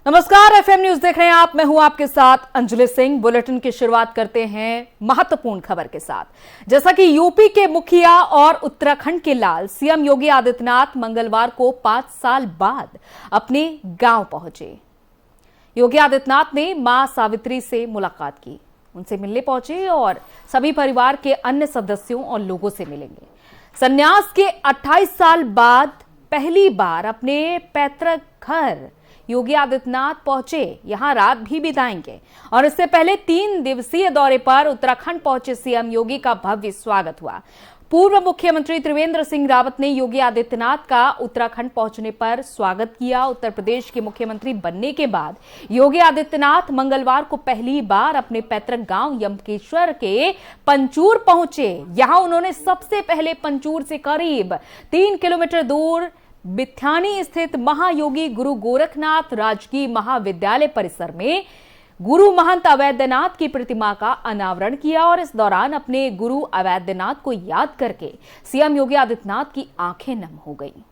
नमस्कार, FM news देख रहे हैं आप। मैं हूं आपके साथ अंजलि सिंह। बुलेटिन की शुरुआत करते हैं महत्वपूर्ण खबर के साथ। जैसा कि यूपी के मुखिया और उत्तराखंड के लाल सीएम योगी आदित्यनाथ मंगलवार को 5 साल बाद अपने गांव पहुंचे। योगी आदित्यनाथ ने मां सावित्री से मुलाकात की, उनसे मिलने पहुंचे और सभी परिवार के अन्य सदस्यों और लोगों से मिलेंगे। संन्यास के 28 साल बाद पहली बार अपने पैतृक घर योगी आदित्यनाथ पहुंचे, यहां रात भी बिताएंगे और इससे पहले 3 दिवसीय दौरे पर उत्तराखंड पहुंचे सीएम योगी का भव्य स्वागत हुआ। पूर्व मुख्यमंत्री त्रिवेंद्र सिंह रावत ने योगी आदित्यनाथ का उत्तराखंड पहुंचने पर स्वागत किया। उत्तर प्रदेश के मुख्यमंत्री बनने के बाद योगी आदित्यनाथ मंगलवार को पहली बार अपने पैतृक गांव यमकेश्वर के पंचूर पहुंचे। यहां उन्होंने सबसे पहले पंचूर से करीब 3 किलोमीटर दूर बिथानी स्थित महायोगी गुरु गोरखनाथ राजकीय महाविद्यालय परिसर में गुरु महंत अवैधनाथ की प्रतिमा का अनावरण किया और इस दौरान अपने गुरु अवैधनाथ को याद करके सीएम योगी आदित्यनाथ की आंखें नम हो गईं।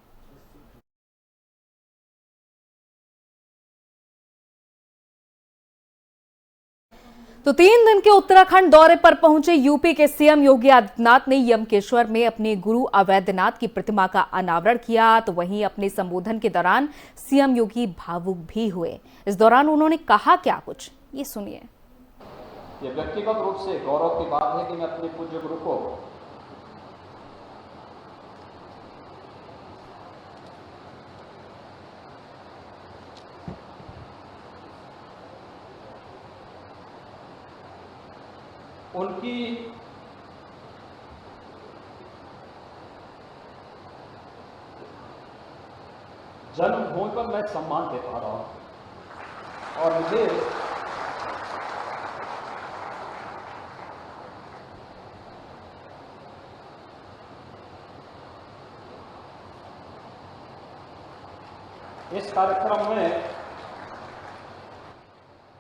तो 3 दिन के उत्तराखंड दौरे पर पहुंचे यूपी के सीएम योगी आदित्यनाथ ने यमकेश्वर में अपने गुरु अवैधनाथ की प्रतिमा का अनावरण किया। तो वहीं अपने संबोधन के दौरान सीएम योगी भावुक भी हुए। इस दौरान उन्होंने कहा क्या कुछ, ये सुनिए। ये व्यक्तिगत रूप से गौरव की बात है कि मैं अपने पूज्य गुरु को उनकी जन्मभूमि पर मैं सम्मान दे पा रहा हूं और मुझे इस कार्यक्रम में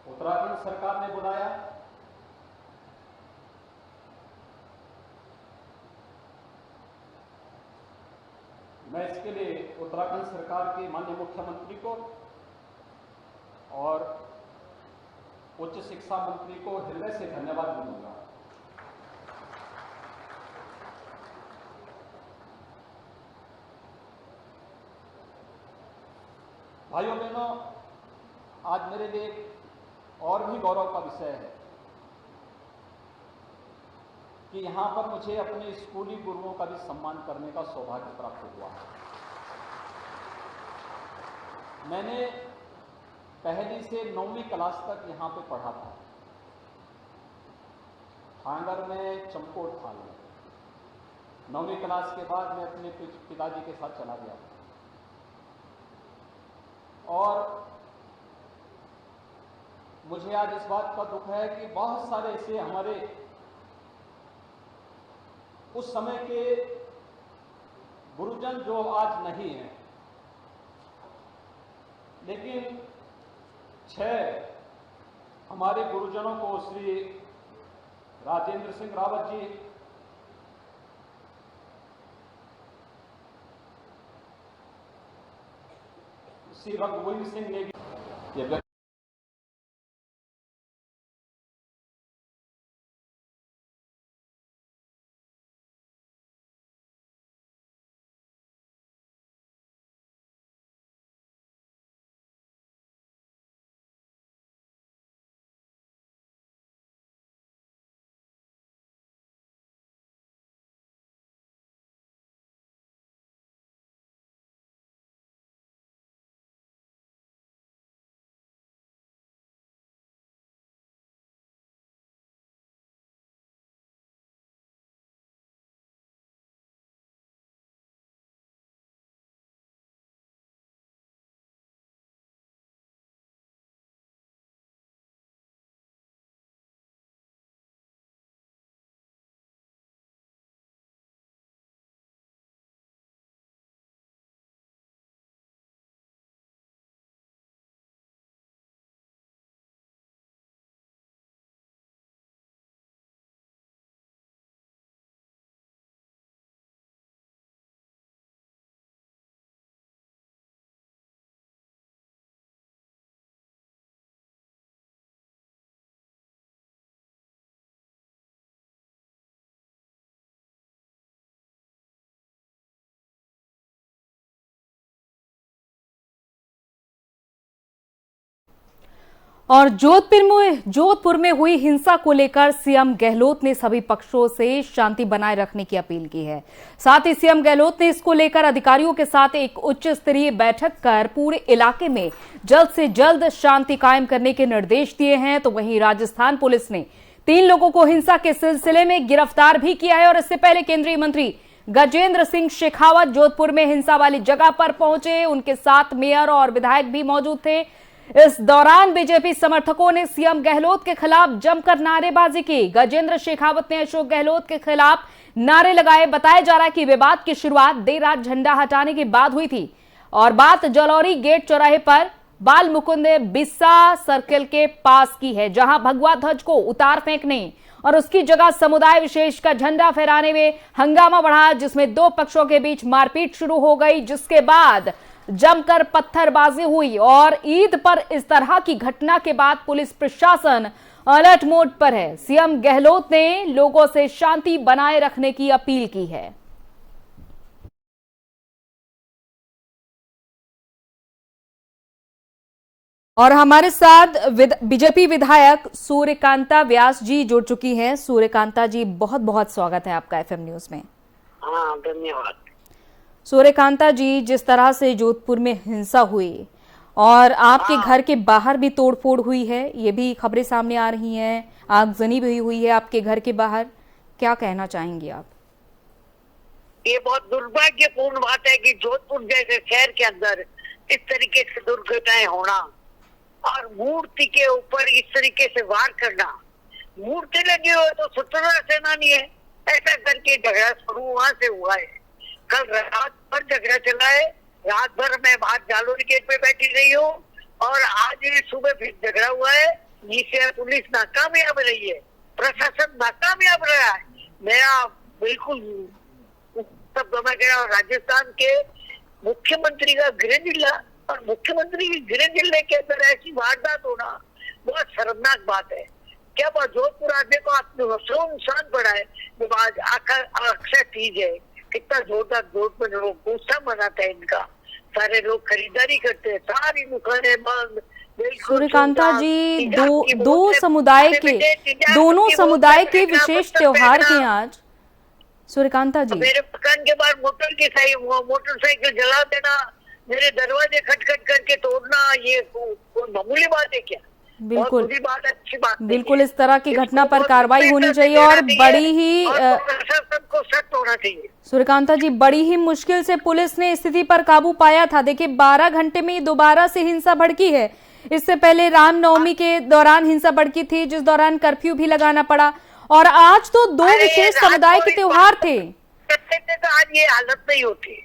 उत्तराखंड सरकार ने बुलाया। मैं इसके लिए उत्तराखंड सरकार के माननीय मुख्यमंत्री को और उच्च शिक्षा मंत्री को हृदय से धन्यवाद दूंगा। भाइयों बहनों, आज मेरे लिए और भी गौरव का विषय है कि यहां पर मुझे अपने स्कूली गुरुओं का भी सम्मान करने का सौभाग्य प्राप्त हुआ। मैंने पहली से 9वीं क्लास तक यहां पे पढ़ा था, हांगर में, चमकोट थाल में। 9वीं क्लास के बाद मैं अपने पिताजी के साथ चला गया और मुझे आज इस बात का दुख है कि बहुत सारे ऐसे हमारे उस समय के गुरुजन जो आज नहीं हैं, लेकिन 6 हमारे गुरुजनों को श्री राजेंद्र सिंह रावत जी, श्री रघुवीर सिंह ने भी और जोधपुर में हुई हिंसा को लेकर सीएम गहलोत ने सभी पक्षों से शांति बनाए रखने की अपील की है। साथ ही सीएम गहलोत ने इसको लेकर अधिकारियों के साथ एक उच्च स्तरीय बैठक कर पूरे इलाके में जल्द से जल्द शांति कायम करने के निर्देश दिए हैं। तो वहीं राजस्थान पुलिस ने 3 लोगों को हिंसा के सिलसिले में गिरफ्तार भी किया है और इससे पहले केंद्रीय मंत्री गजेंद्र सिंह शेखावत जोधपुर में हिंसा वाली जगह पर पहुंचे। उनके साथ मेयर और विधायक भी मौजूद थे। इस दौरान बीजेपी समर्थकों ने सीएम गहलोत के खिलाफ जमकर नारेबाजी की। गजेंद्र शेखावत ने अशोक गहलोत के खिलाफ नारे लगाए। बताया जा रहा है कि विवाद की शुरुआत देर रात झंडा हटाने के बाद हुई थी और बात जलौरी गेट चौराहे पर बाल मुकुंद बिस्सा सर्किल के पास की है, जहां भगवा ध्वज को उतार फेंकने और उसकी जगह समुदाय विशेष का झंडा फहराने में हंगामा बढ़ा, जिसमें 2 पक्षों के बीच मारपीट शुरू हो गई, जिसके बाद जमकर पत्थरबाजी हुई। और ईद पर इस तरह की घटना के बाद पुलिस प्रशासन अलर्ट मोड पर है। सीएम गहलोत ने लोगों से शांति बनाए रखने की अपील की है। और हमारे साथ बीजेपी विधायक सूर्यकांता व्यास जी जुड़ चुकी हैं। सूर्यकांता जी, बहुत बहुत स्वागत है आपका एफएम न्यूज में। हाँ, धन्यवाद। सूर्यकांता जी, जिस तरह से जोधपुर में हिंसा हुई और आपके घर के बाहर भी तोड़फोड़ हुई है, ये भी खबरें सामने आ रही हैं, आगजनी भी हुई है आपके घर के बाहर, क्या कहना चाहेंगे आप? ये बहुत दुर्भाग्यपूर्ण बात है कि जोधपुर जैसे शहर के अंदर इस तरीके से दुर्घटनाएं होना और मूर्ति के ऊपर इस तरीके से वार करना। मूर्ति लगी हो तो स्वतंत्रता सेनानी है, ऐसा करके झगड़ा शुरू वहां से हुआ है। कल रात भर झगड़ा चला है, रात भर मैं बाहर जालोरी गेट पे बैठी रही हूँ और आज सुबह फिर झगड़ा हुआ है। जिससे पुलिस नाकामयाब रही है, प्रशासन नाकामयाब रहा है। मेरा बिल्कुल सब मैं कह रहा हूँ, राजस्थान के मुख्यमंत्री का गृह जिला और मुख्यमंत्री के गृह जिले के अंदर ऐसी वारदात होना बहुत शर्मनाक बात है। क्या जोधपुर आने को आपने नुकसान पड़ा है। जब आज अक्षय तीज है, कितना जोरदार जोधपुर में लोग उत्सव मनाते हैं इनका, सारे लोग खरीदारी करते हैं, सारी दुकानें बंद। सूर्यकांता जी, दोनों समुदाय के विशेष त्योहार के आज। सूर्यकांता जी, मेरे मकान के बाहर मोटरसाइकिल जला देना, मेरे दरवाजे खटखट करके तोड़ना, ये कोई मामूली बात है क्या? बिल्कुल बात, अच्छी बात बिल्कुल इस तरह की घटना पर कार्रवाई होनी चाहिए और बड़ी ही सबको सख्त होना चाहिए। सूर्यकांता जी, बड़ी ही मुश्किल से पुलिस ने स्थिति पर काबू पाया था। देखिए, 12 घंटे में दोबारा से हिंसा भड़की है। इससे पहले रामनवमी के दौरान हिंसा भड़की थी, जिस दौरान कर्फ्यू भी लगाना पड़ा, और आज तो 2 विशेष समुदाय के त्योहार थे। तो आज ये हालत नहीं होती।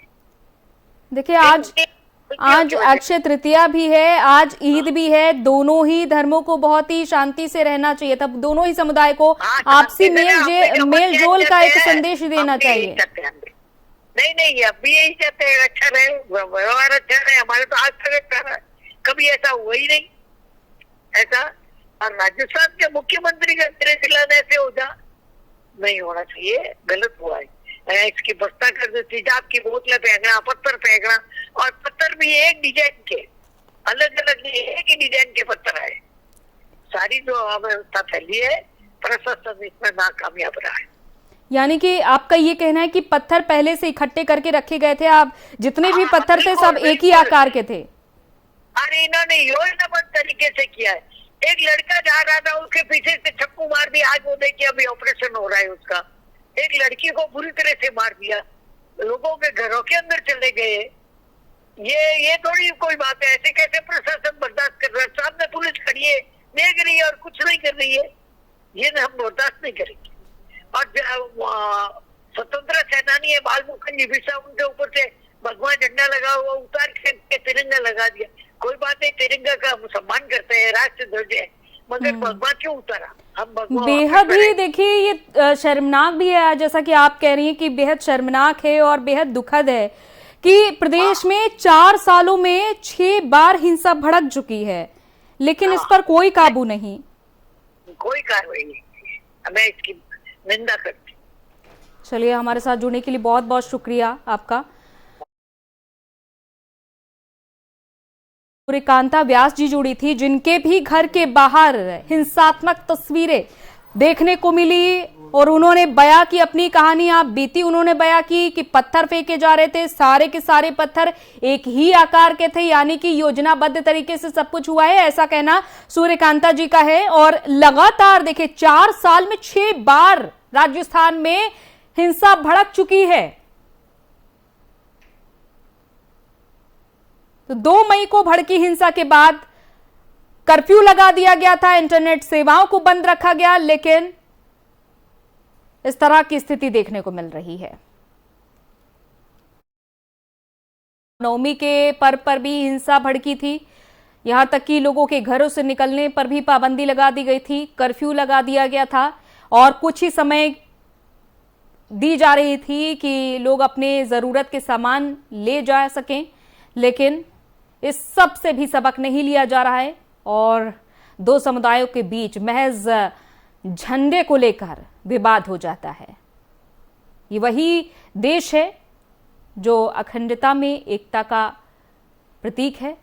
देखिए, आज अक्षय तृतीया भी है, आज ईद भी है। दोनों ही धर्मों को बहुत ही शांति से रहना चाहिए, तब दोनों ही समुदाय को आपसी मेल जोल का एक संदेश देना चाहिए। नहीं, अब भी यही चाहते हैं, अच्छा रहे, व्यवहार अच्छा रहे। हमारे तो आज तक अच्छा रहा, कभी ऐसा हुआ ही नहीं ऐसा। और राजस्थान के मुख्यमंत्री का गृह जिला ऐसे हो जा नहीं होना चाहिए, गलत हुआ है। इसकी बस्ता कर दो, तेजाब की बोतलें फेंकना, पत्थर फेंकना, और पत्थर भी एक डिजाइन के, अलग अलग नहीं, एक ही डिजाइन के पत्थर आए। सारी जो अव्यवस्था फैली है, प्रशासन इसमें नाकामयाब रहा है। यानी कि आपका ये कहना है कि पत्थर पहले से इकट्ठे करके रखे गए थे, आप जितने भी पत्थर थे सब एक ही आकार के थे? अरे इन्होंने योजनाबद्ध तरीके से किया है। एक लड़का जा रहा था, उसके पीछे से चप्पू मार दिया। आज वो देखिए अभी ऑपरेशन हो रहा है उसका। एक लड़की को बुरी तरह से मार दिया, लोगों के घरों के अंदर चले गए। ये थोड़ी कोई बात है। ऐसे कैसे प्रशासन बर्दाश्त कर रहा है? सामने पुलिस खड़ी है, देख रही है और कुछ नहीं कर रही है। ये हम बर्दाश्त नहीं करेंगे। और स्वतंत्र सेनानी है बाल मुकुंद बिस्सा, उनके ऊपर से भगवा झंडा लगा हुआ उतार के तिरंगा लगा दिया। कोई बात नहीं, तिरंगा का हम सम्मान करते हैं, राष्ट्र ध्वज है, मगर भगवा क्यों उतारा? हम बेहद ही, देखिए, ये शर्मनाक भी है, जैसा कि आप कह रही हैं कि बेहद शर्मनाक है और बेहद दुखद है कि प्रदेश में 4 सालों में 6 बार हिंसा भड़क चुकी है, लेकिन इस पर कोई काबू नहीं, कोई कार्रवाई नहीं। मैं इसकी निंदा करती। चलिए, हमारे साथ जुड़ने के लिए बहुत बहुत शुक्रिया आपका। सूर्यकांता व्यास जी जुड़ी थी, जिनके भी घर के बाहर हिंसात्मक तस्वीरें देखने को मिली और उन्होंने बयां की अपनी कहानी। आप बीती उन्होंने बयां की कि पत्थर फेंके जा रहे थे, सारे के सारे पत्थर एक ही आकार के थे, यानी कि योजनाबद्ध तरीके से सब कुछ हुआ है, ऐसा कहना सूर्यकांता जी का है। और लगातार देखिए 4 साल में 6 बार राजस्थान में हिंसा भड़क चुकी है। तो 2 मई को भड़की हिंसा के बाद कर्फ्यू लगा दिया गया था, इंटरनेट सेवाओं को बंद रखा गया, लेकिन इस तरह की स्थिति देखने को मिल रही है। नवमी के पर्व पर भी हिंसा भड़की थी, यहां तक कि लोगों के घरों से निकलने पर भी पाबंदी लगा दी गई थी, कर्फ्यू लगा दिया गया था और कुछ ही समय दी जा रही थी कि लोग अपने जरूरत के सामान ले जा सकें, लेकिन इस सब से भी सबक नहीं लिया जा रहा है और 2 समुदायों के बीच महज झंडे को लेकर विवाद हो जाता है। ये वही देश है जो अखंडता में एकता का प्रतीक है।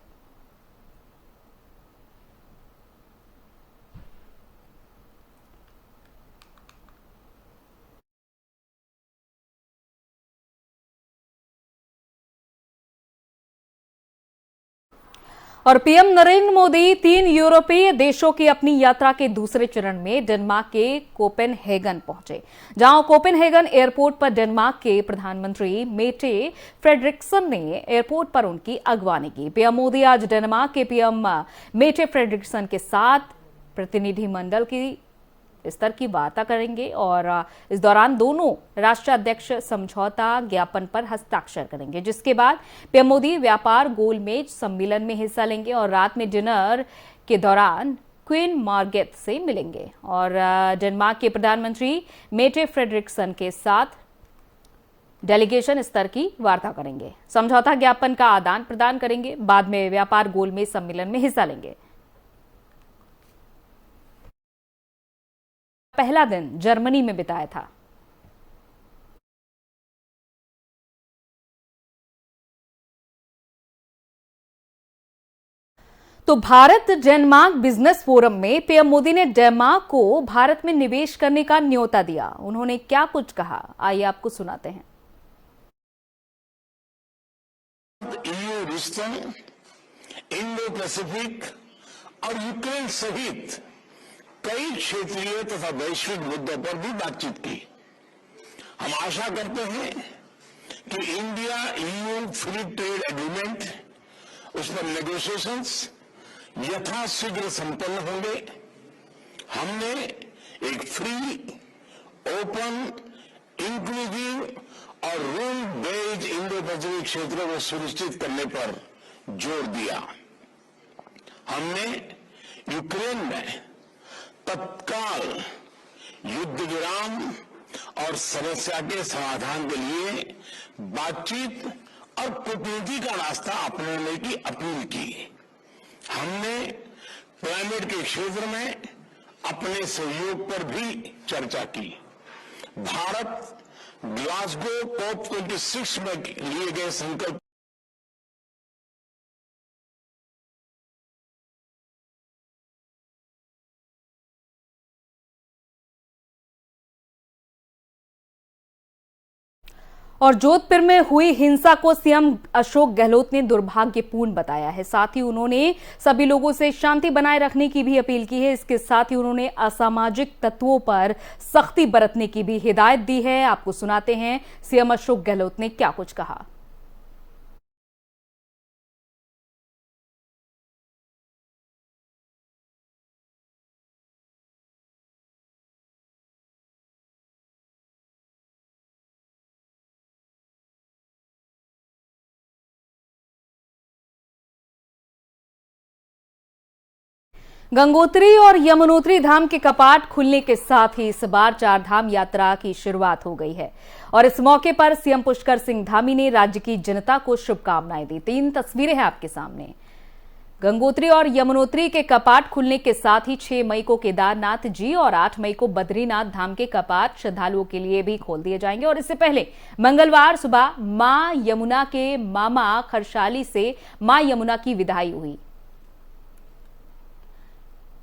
और पीएम नरेंद्र मोदी 3 यूरोपीय देशों की अपनी यात्रा के दूसरे चरण में डेनमार्क के कोपेनहेगन पहुंचे, जहां कोपेनहेगन एयरपोर्ट पर डेनमार्क के प्रधानमंत्री मेटे फ्रेडरिक्सन ने एयरपोर्ट पर उनकी अगवानी की। पीएम मोदी आज डेनमार्क के पीएम मेटे फ्रेडरिक्सन के साथ प्रतिनिधिमंडल की स्तर की वार्ता करेंगे और इस दौरान दोनों राष्ट्राध्यक्ष समझौता ज्ञापन पर हस्ताक्षर करेंगे, जिसके बाद पीएम मोदी व्यापार गोलमेज सम्मेलन में हिस्सा लेंगे और रात में डिनर के दौरान क्वीन मार्गरेट से मिलेंगे और डेनमार्क के प्रधानमंत्री मेटे फ्रेडरिक्सन के साथ डेलीगेशन स्तर की वार्ता करेंगे, समझौता ज्ञापन का आदान प्रदान करेंगे, बाद में व्यापार गोलमेज सम्मेलन में हिस्सा लेंगे। पहला दिन जर्मनी में बिताया था। तो भारत डेनमार्क बिजनेस फोरम में पीएम मोदी ने डेनमार्क को भारत में निवेश करने का न्योता दिया। उन्होंने क्या कुछ कहा, आइए आपको सुनाते हैं। ईयू रिश्तों, इंडो पैसिफिक और यूक्रेन सहित कई क्षेत्रीय तथा वैश्विक मुद्दों पर भी बातचीत की। हम आशा करते हैं कि India EU free trade agreement, उस पर नेगोशिएशंस यथाशीघ्र संपन्न होंगे। हमने एक फ्री, ओपन, इंक्लूसिव और रूल बेस्ड इंडो पैसिफिक क्षेत्र को सुनिश्चित करने पर जोर दिया। हमने यूक्रेन में तत्काल युद्ध विराम और समस्या के समाधान के लिए बातचीत और कूटनीति का रास्ता अपनाने की अपील की। हमने क्लाइमेट के क्षेत्र में अपने सहयोग पर भी चर्चा की। भारत ग्लासगो COP26 में लिए गए संकल्प और जोधपुर में हुई हिंसा को सीएम अशोक गहलोत ने दुर्भाग्यपूर्ण बताया है। साथ ही उन्होंने सभी लोगों से शांति बनाए रखने की भी अपील की है। इसके साथ ही उन्होंने असामाजिक तत्वों पर सख्ती बरतने की भी हिदायत दी है। आपको सुनाते हैं सीएम अशोक गहलोत ने क्या कुछ कहा। गंगोत्री और यमुनोत्री धाम के कपाट खुलने के साथ ही इस बार 4 धाम यात्रा की शुरुआत हो गई है और इस मौके पर सीएम पुष्कर सिंह धामी ने राज्य की जनता को शुभकामनाएं दी। 3 तस्वीरें हैं आपके सामने। गंगोत्री और यमुनोत्री के कपाट खुलने के साथ ही 6 मई को केदारनाथ जी और 8 मई को बद्रीनाथ धाम के कपाट श्रद्धालुओं के लिए भी खोल दिए जाएंगे। और इससे पहले मंगलवार सुबह मां यमुना के मामा खरसाली से मां यमुना की विदाई हुई।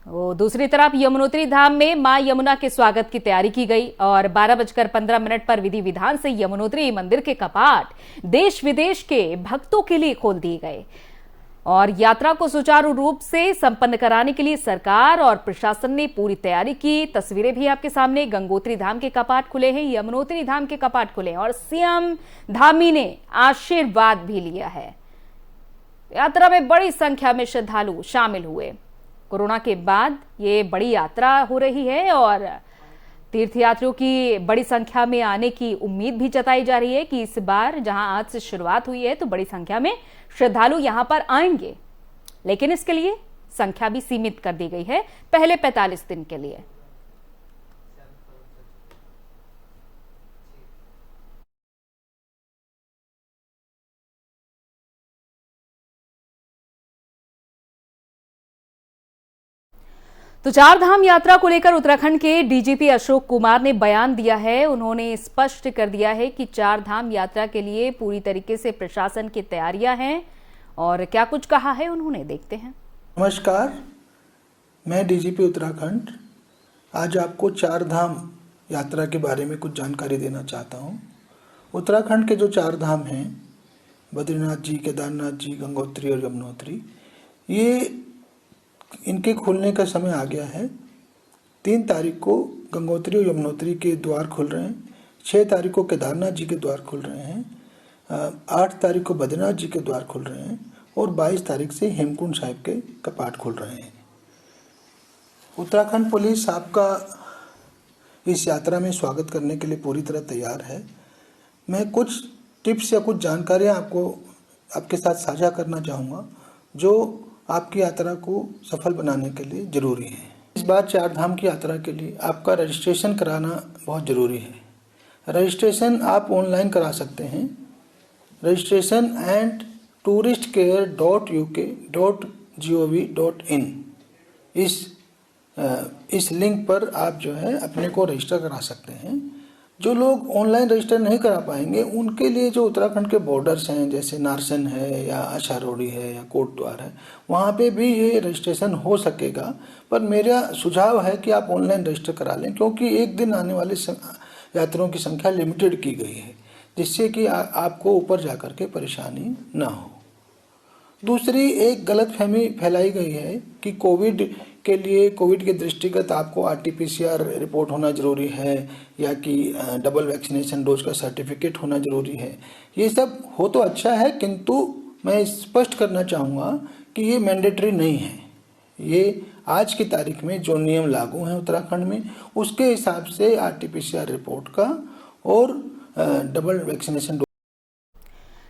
वो दूसरी तरफ यमुनोत्री धाम में मां यमुना के स्वागत की तैयारी की गई और 12:15 पर विधि विधान से यमुनोत्री मंदिर के कपाट देश विदेश के भक्तों के लिए खोल दिए गए और यात्रा को सुचारू रूप से संपन्न कराने के लिए सरकार और प्रशासन ने पूरी तैयारी की। तस्वीरें भी आपके सामने, गंगोत्री धाम के कपाट खुले हैं, यमुनोत्री धाम के कपाट खुले हैं और सीएम धामी ने आशीर्वाद भी लिया है। यात्रा में बड़ी संख्या में श्रद्धालु शामिल हुए। कोरोना के बाद ये बड़ी यात्रा हो रही है और तीर्थयात्रियों की बड़ी संख्या में आने की उम्मीद भी जताई जा रही है कि इस बार जहां आज से शुरुआत हुई है तो बड़ी संख्या में श्रद्धालु यहां पर आएंगे, लेकिन इसके लिए संख्या भी सीमित कर दी गई है पहले 45 दिन के लिए। तो चार धाम यात्रा को लेकर उत्तराखंड के डीजीपी अशोक कुमार ने बयान दिया है। उन्होंने स्पष्ट कर दिया है कि चार धाम यात्रा के लिए पूरी तरीके से प्रशासन की तैयारियां हैं और क्या कुछ कहा है उन्होंने, देखते हैं। नमस्कार, मैं डीजीपी उत्तराखंड आज आपको चार धाम यात्रा के बारे में कुछ जानकारी देना चाहता हूं। उत्तराखंड के जो चार धाम हैं, बद्रीनाथ जी, केदारनाथ जी, गंगोत्री और यमुनोत्री, ये इनके खुलने का समय आ गया है। 3 तारीख को गंगोत्री और यमुनोत्री के द्वार खुल रहे हैं, 6 तारीख को केदारनाथ जी के द्वार खुल रहे हैं, 8 तारीख को बद्रीनाथ जी के द्वार खुल रहे हैं और 22 तारीख से हेमकुंड साहिब के कपाट खुल रहे हैं। उत्तराखंड पुलिस आपका इस यात्रा में स्वागत करने के लिए पूरी तरह तैयार है। मैं कुछ टिप्स या कुछ जानकारियाँ आपके साथ साझा करना चाहूँगा जो आपकी यात्रा को सफल बनाने के लिए जरूरी है। इस बार चार धाम की यात्रा के लिए आपका रजिस्ट्रेशन कराना बहुत ज़रूरी है। रजिस्ट्रेशन आप ऑनलाइन करा सकते हैं। रजिस्ट्रेशन एंड touristcare.uk.gov.in इस लिंक पर आप जो है अपने को रजिस्टर करा सकते हैं। जो लोग ऑनलाइन रजिस्टर नहीं करा पाएंगे उनके लिए जो उत्तराखंड के बॉर्डर्स हैं, जैसे नारसन है या आशारोड़ी है या कोटद्वार है, वहाँ पे भी ये रजिस्ट्रेशन हो सकेगा। पर मेरा सुझाव है कि आप ऑनलाइन रजिस्टर करा लें, क्योंकि एक दिन आने वाले यात्रियों की संख्या लिमिटेड की गई है, जिससे कि आपको ऊपर जाकर के परेशानी ना हो। दूसरी एक गलतफहमी फैलाई गई है कि कोविड के दृष्टिगत आपको RT-PCR रिपोर्ट होना जरूरी है या कि डबल वैक्सीनेशन डोज का सर्टिफिकेट होना जरूरी है। ये सब हो तो अच्छा है, किंतु मैं स्पष्ट करना चाहूँगा कि ये मैंडेटरी नहीं है। ये आज की तारीख में जो नियम लागू हैं उत्तराखंड में, उसके हिसाब से RT-PCR रिपोर्ट का और डबल वैक्सीनेशन।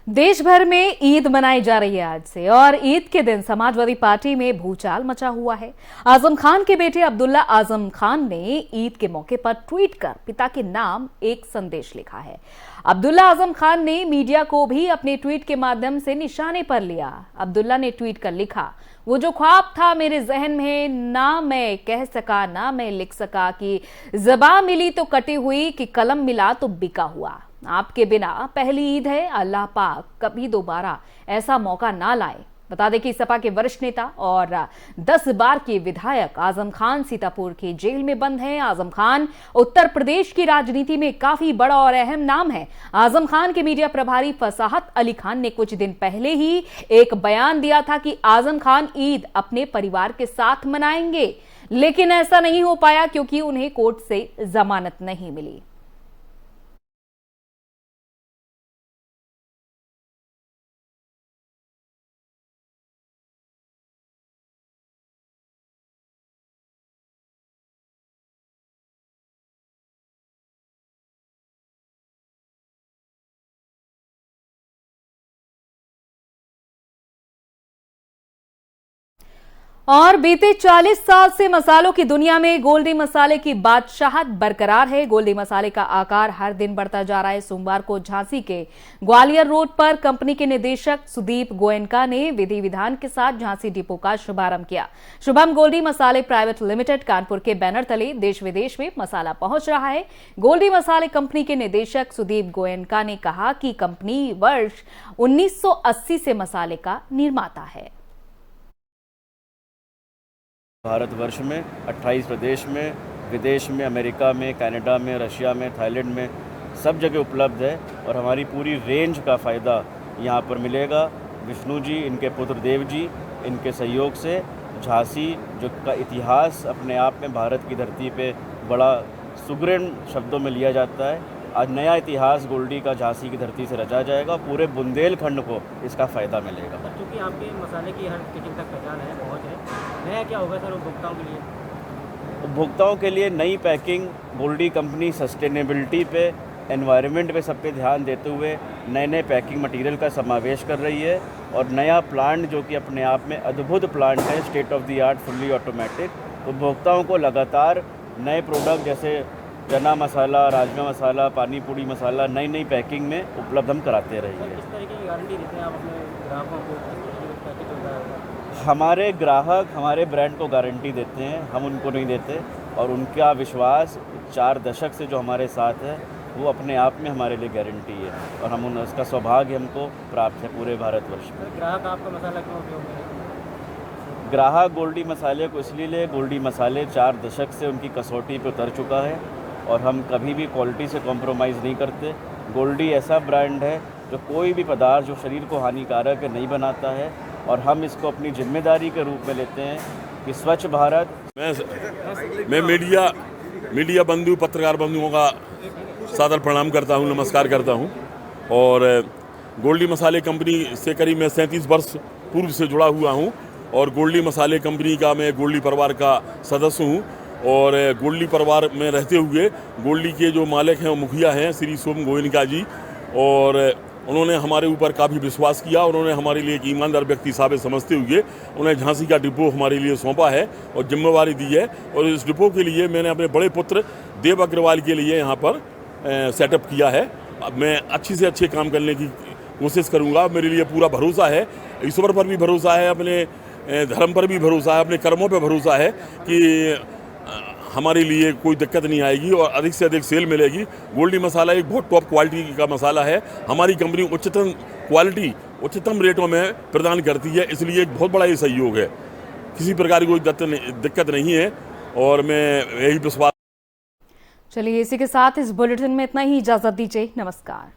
देश भर में ईद मनाई जा रही है आज से और ईद के दिन समाजवादी पार्टी में भूचाल मचा हुआ है। आजम खान के बेटे अब्दुल्ला आजम खान ने ईद के मौके पर ट्वीट कर पिता के नाम एक संदेश लिखा है। अब्दुल्ला आजम खान ने मीडिया को भी अपने ट्वीट के माध्यम से निशाने पर लिया। अब्दुल्ला ने ट्वीट कर लिखा, वो जो ख्वाब था मेरे जहन में, ना मैं कह सका ना मैं लिख सका, कि ज़बां मिली तो कटी हुई, कि कलम मिला तो बिका हुआ। आपके बिना पहली ईद है, अल्लाह पाक कभी दोबारा ऐसा मौका ना लाए। बता दें कि सपा के वरिष्ठ नेता और 10 बार के विधायक आजम खान सीतापुर की जेल में बंद हैं। आजम खान उत्तर प्रदेश की राजनीति में काफी बड़ा और अहम नाम है। आजम खान के मीडिया प्रभारी फसाहत अली खान ने कुछ दिन पहले ही एक बयान दिया था कि आजम खान ईद अपने परिवार के साथ मनाएंगे, लेकिन ऐसा नहीं हो पाया क्योंकि उन्हें कोर्ट से जमानत नहीं मिली। और बीते 40 साल से मसालों की दुनिया में गोल्डी मसाले की बादशाहत बरकरार है। गोल्डी मसाले का आकार हर दिन बढ़ता जा रहा है। सोमवार को झांसी के ग्वालियर रोड पर कंपनी के निदेशक सुदीप गोयनका ने विधि विधान के साथ झांसी डिपो का शुभारंभ किया। शुभम गोल्डी मसाले प्राइवेट लिमिटेड कानपुर के बैनर तले देश विदेश में मसाला पहुंच रहा है। गोल्डी मसाले कंपनी के निदेशक सुदीप गोयनका ने कहा कि कंपनी वर्ष 1980 से मसाले का निर्माता है। भारतवर्ष में 28 प्रदेश में, विदेश में, अमेरिका में, कनाडा में, रशिया में, थाईलैंड में सब जगह उपलब्ध है और हमारी पूरी रेंज का फ़ायदा यहाँ पर मिलेगा। विष्णु जी, इनके पुत्र देव जी, इनके सहयोग से झांसी जो का इतिहास अपने आप में भारत की धरती पे बड़ा सुगरण शब्दों में लिया जाता है, आज नया इतिहास गोल्डी का झांसी की धरती से रचा जाएगा। पूरे बुंदेलखंड को इसका फ़ायदा मिलेगा। क्योंकि आपके मसाले की हर किचन तक पहचान है, पहुँच है, नया क्या होगा सर उपभोक्ताओं के लिए? उपभोक्ताओं के लिए नई पैकिंग, गोल्डी कंपनी सस्टेनेबिलिटी पे, एनवायरनमेंट पे सब पे ध्यान देते हुए नए नए पैकिंग मटेरियल का समावेश कर रही है और नया प्लांट जो कि अपने आप में अद्भुत प्लांट है, state of the art, fully automatic. उपभोक्ताओं को लगातार नए प्रोडक्ट जैसे चना मसाला, राजमा मसाला, पानी पूड़ी मसाला नई नई पैकिंग में उपलब्ध हम कराते रहेंगे। किस तरीके की गारंटी देते हैं आप अपने ग्राहकों को? हमारे ग्राहक हमारे ब्रांड को गारंटी देते हैं, हम उनको नहीं देते और उनका विश्वास 4 दशक से जो हमारे साथ है वो अपने आप में हमारे लिए गारंटी है और हम उसका सौभाग्य हमको प्राप्त है पूरे भारतवर्ष में। ग्राहक आपका मसाला क्यों उपयोग करें? ग्राहक गोल्डी मसाले को इसलिए ले, गोल्डी मसाले 4 दशक से उनकी कसौटी पे उतर चुका है और हम कभी भी क्वालिटी से कॉम्प्रोमाइज़ नहीं करते। गोल्डी ऐसा ब्रांड है जो कोई भी पदार्थ जो शरीर को हानिकारक है नहीं बनाता है और हम इसको अपनी जिम्मेदारी के रूप में लेते हैं कि स्वच्छ भारत। मैं मीडिया बंधु, पत्रकार बंधुओं का सादर प्रणाम करता हूं, नमस्कार करता हूं और गोल्डी मसाले कंपनी से करीब मैं 37 वर्ष पूर्व से जुड़ा हुआ हूं और गोल्डी मसाले कंपनी का मैं गोल्डी परिवार का सदस्य हूं और गोल्डी परिवार में रहते हुए गोल्डी के जो मालिक हैं वो मुखिया हैं श्री सोम गोयनका जी और उन्होंने हमारे ऊपर काफ़ी विश्वास किया। उन्होंने हमारे लिए एक ईमानदार व्यक्ति साबित समझते हुए उन्हें झांसी का डिपो हमारे लिए सौंपा है और जिम्मेवारी दी है और इस डिपो के लिए मैंने अपने बड़े पुत्र देव अग्रवाल के लिए यहाँ पर सेटअप किया है। अब मैं अच्छी से अच्छे काम करने की कोशिश करूँगा। मेरे लिए पूरा भरोसा है, ईश्वर पर भी भरोसा है, अपने धर्म पर भी भरोसा है, अपने कर्मों पर भरोसा है कि हमारे लिए कोई दिक्कत नहीं आएगी और अधिक से अधिक सेल मिलेगी। गोल्डी मसाला एक बहुत टॉप क्वालिटी का मसाला है। हमारी कंपनी उच्चतम क्वालिटी उच्चतम रेटों में प्रदान करती है, इसलिए एक बहुत बड़ा ये सहयोग है। किसी प्रकार की कोई दिक्कत नहीं है और मैं यही विश्वास। चलिए इसी के साथ इस बुलेटिन में इतना ही, इजाजत दीजिए, नमस्कार।